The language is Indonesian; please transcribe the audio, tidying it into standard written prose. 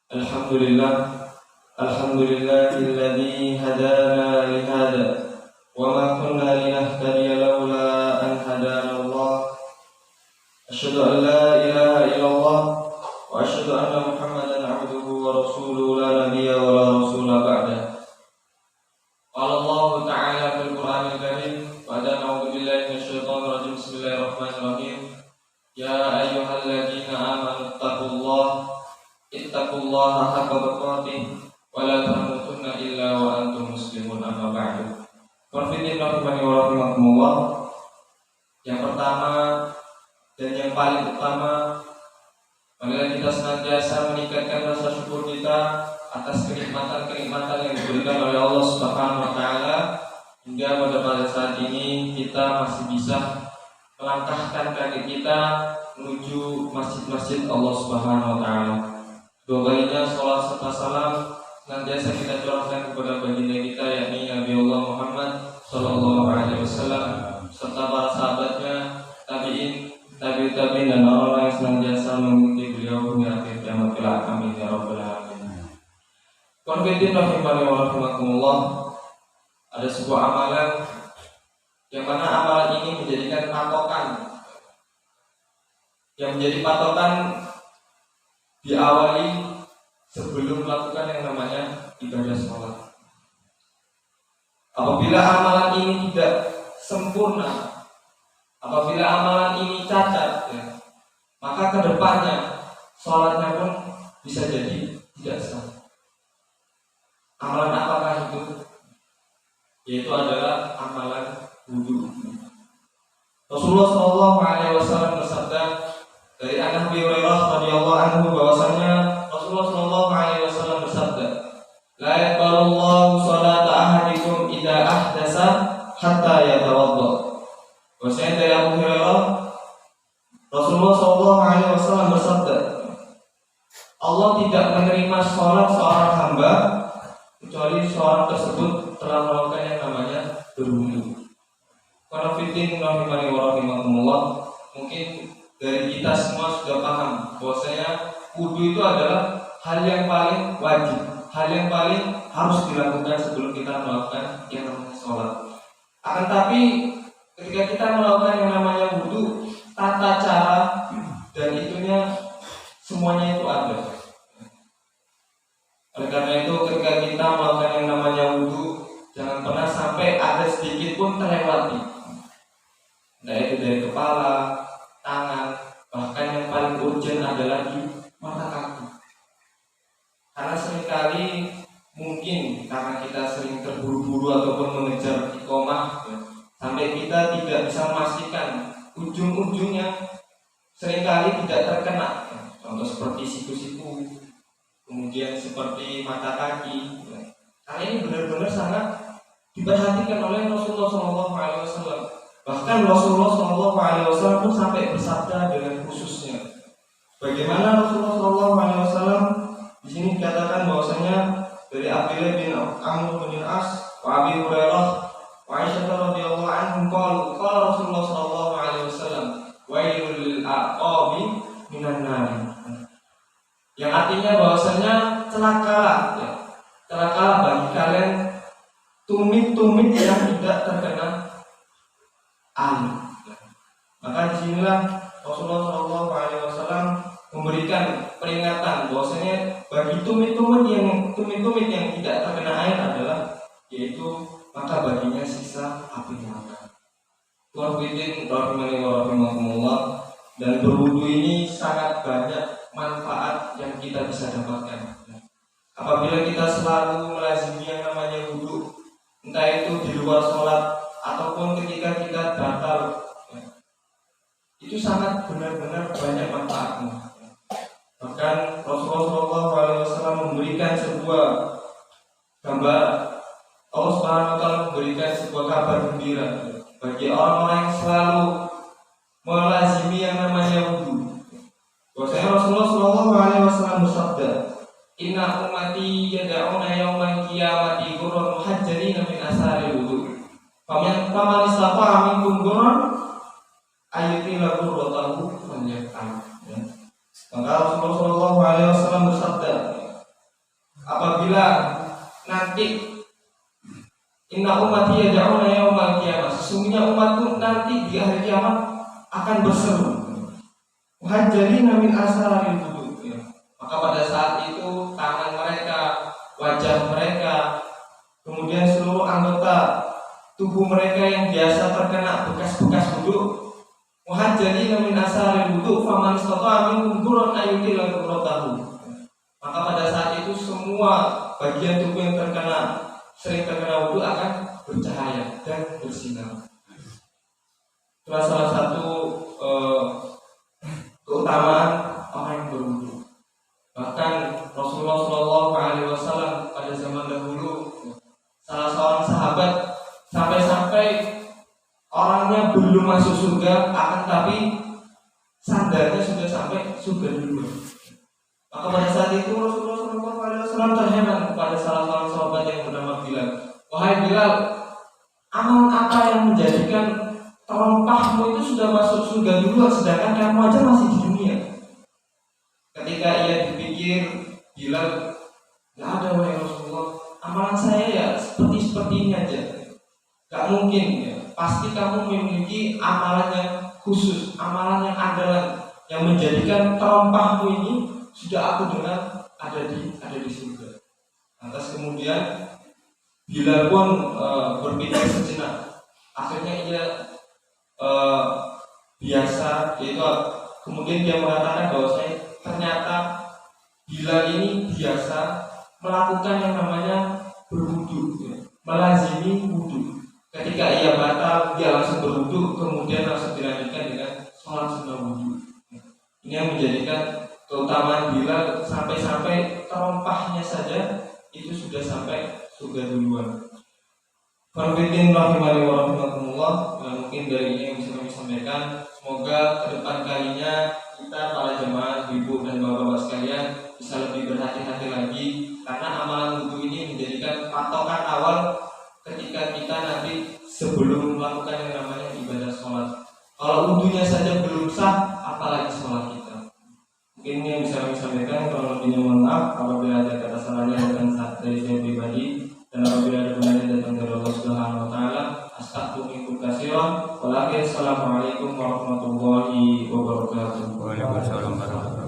Alhamdulillah, alhamdulillahilladzi hadana li hada wa ma kunna linahtadiya laula an hadana Allah. Asyhadu an la ilaha illallah wa asyhadu anna Muhammadan abduhu wa rasuluhu la nabiyya wa la rasula ba'da. Qala Allah ta'ala fil Qur'anil Karim wa a'udzu billahi minasyaitonir rajim. Bismillahirrahmanirrahim. Ya ayyuhalladzina amanu ittaqullaha haqqa tuqatih wa la tamutunna illa wa antum muslimun. Amma ba'du. Konfidin rahimani wa rahimakumullah. Yang pertama dan yang paling utama, marilah kita senantiasa meningkatkan rasa syukur kita atas kenikmatan-kenikmatan yang diberikan oleh Allah Subhanahu wa taala, hingga pada saat ini kita masih bisa melangkahkan kaki kita menuju masjid-masjid Allah Subhanahu wa taala. Dua kalinya salawat serta salam senantiasa kita curahkan kepada baginda kita, yakni Nabi Allah Muhammad sallallahu alaihi wasallam, serta para sahabatnya, tabi'in, tabi'in dan orang-orang yang senantiasa mengikuti beliau hingga akhir kiamat kelak. Amin ya rabbal alamin. Konfidin rahimani wa rahimakumullah. Ada sebuah amalan yang mana amalan ini menjadikan patokan, yang menjadi patokan diawali sebelum melakukan yang namanya ibadah sholat. Apabila amalan ini tidak sempurna, apabila amalan ini cacat, maka kedepannya sholatnya pun bisa jadi tidak sah. Amalan apakah itu? Yaitu adalah amalan wudu. Rasulullah Shallallahu Alaihi Wasallam bersabda dari Abi Hurairah radhiyallahu anhu bahwasanya Rasulullah Shallallahu Alaihi Wasallam bersabda, la yaqbalullahu salata ahadikum idza ahdasa hatta yatawadda. Bahwasanya dari Abu Hurairah, Rasulullah Shallallahu Alaihi Wasallam bersabda, Allah tidak menerima sholat seorang hamba kecuali seorang tersebut telah melakukan yang namanya berwudu. Para fitin rahimani wa rahimakumullah, mungkin dari kita semua sudah paham bahwasanya wudu itu adalah hal yang paling wajib, hal yang paling harus dilakukan sebelum kita melakukan yang namanya sholat. Akan tapi ketika kita melakukan yang namanya wudu, tata cara dan itunya semuanya itu ada. Oleh karena itu ketika kita melakukan yang namanya wudu, jangan pernah sampai ada sedikit pun terlewati. Nah, itu dari kepala, tangan, bahkan yang paling urgent adalah di mata kaki. Karena seringkali mungkin karena kita sering terburu-buru ataupun mengejar iqomah, sampai kita tidak bisa memastikan ujung-ujungnya, seringkali tidak terkena. Contoh seperti siku-siku, kemudian seperti mata kaki. Karena ini benar-benar sangat diperhatikan oleh Rasulullah SAW. Bahkan Rasulullah SAW pun sampai bersabda dengan khususnya. Bagaimana Rasulullah SAW di sini dikatakan bahwasanya dari Abdullah bin Amr bin As, wa Abi Hurairah, wa Aisyah radhiyallahu anhum qala Rasulullah SAW, wailul lil aqabi minan nar. Yang artinya bahwasanya celakalah bagi kalian tumit-tumit yang tidak terkena air. Maka disinilah Rasulullah SAW memberikan peringatan bahwasanya bagi tumit-tumit yang tidak terkena air adalah yaitu maka baginya siksa api neraka. Wafidin rahimani wa rahimakumullah. Dan berwudu ini sangat banyak manfaat yang kita bisa dapatkan. Apabila kita selalu melazimi yang namanya wudu, entah itu di luar sholat ataupun ketika kita batal, itu sangat benar-benar banyak manfaatnya. Bahkan Rasulullah SAW memberikan sebuah gambar, Allah Subhanahu wa taala memberikan sebuah kabar gembira bagi orang-orang yang selalu melazimi yang namanya wudu. Bahwasanya Rasulullah SAW bersabda, inna ummati yad'una yaumal qiyamati ghurran muhajjalina min asari wudu. Faman istata'a minkum ghurran ayyutila ghurratahu falyaf'al. Maka Rasulullah SAW bersabda, apabila nanti inna ummati yad'una yaumal qiyamah, sesungguhnya umatku nanti di hari kiamat akan berseru, wahajjalina min asaril wudu, ya. Maka pada saat itu tangan mereka, wajah mereka, kemudian seluruh anggota tubuh mereka yang biasa terkena bekas-bekas wudu, wahajjalina min asaril wudu faman istata'a minkum dhurran ayyutila dhurratahu. Maka pada saat itu semua bagian tubuh yang sering terkena wudu akan bercahaya dan bersinar. Itulah salah satu keutamaan orang yang berwudu. Bahkan Rasulullah SAW pada zaman dahulu, salah seorang sahabat sampai-sampai orangnya belum masuk surga, akan tapi sandarnya sudah sampai surga dulu. Maka pada saat itu Rasulullah SAW terheran kepada salah seorang sahabat yang bernama Bilal. Wahai Bilal, amalan apa yang menjadikan terompahmu itu sudah masuk surga dulu, sedangkan kamu aja masih di dunia? Ketika ia dipikir, Bilal, nggak ada wahai Rasulullah, amalan saya ya seperti ini aja. Gak mungkin ya. Pasti kamu memiliki amalan yang khusus, amalan yang andalan, yang menjadikan terompahmu ini sudah aku dengar ada di surga. Lantas kemudian Bilal pun berpikir sejenak. Akhirnya ia biasa, yaitu kemudian dia mengatakan bahwa ternyata Bilal ini biasa melakukan yang namanya berwudu, ya, melazimi wudu. Ketika ia batal, dia langsung berwudu, kemudian langsung dilanjutkan dengan sholat sunnah wudu. Ini yang menjadikan keutamaan Bilal, sampai-sampai terompahnya saja itu sudah sampai surga duluan. Farfidin rahimani wa rahimakumullah. Mungkin dari ini yang bisa kami sampaikan. Semoga ke depan kalinya kita para jemaah, ibu dan bapak-bapak sekalian bisa lebih berhati-hati lagi, karena amalan wudu ini menjadikan patokan awal ketika kita nanti sebelum melakukan yang namanya ibadah sholat. Kalau wudunya saja belum sah, apalagi sholat kita. Mungkin ini yang bisa kami sampaikan. Kalau lebihnya mohon maaf apabila ada kata salahnya dan dari saya pribadi, dan apabila ada benarnya datang dari Allah Subhanahu wa taala. Astaghfirullahaladzim katsiran. Assalamualaikum warahmatullahi wabarakatuh. Waalaikumsalam warahmatullahi wabarakatuh.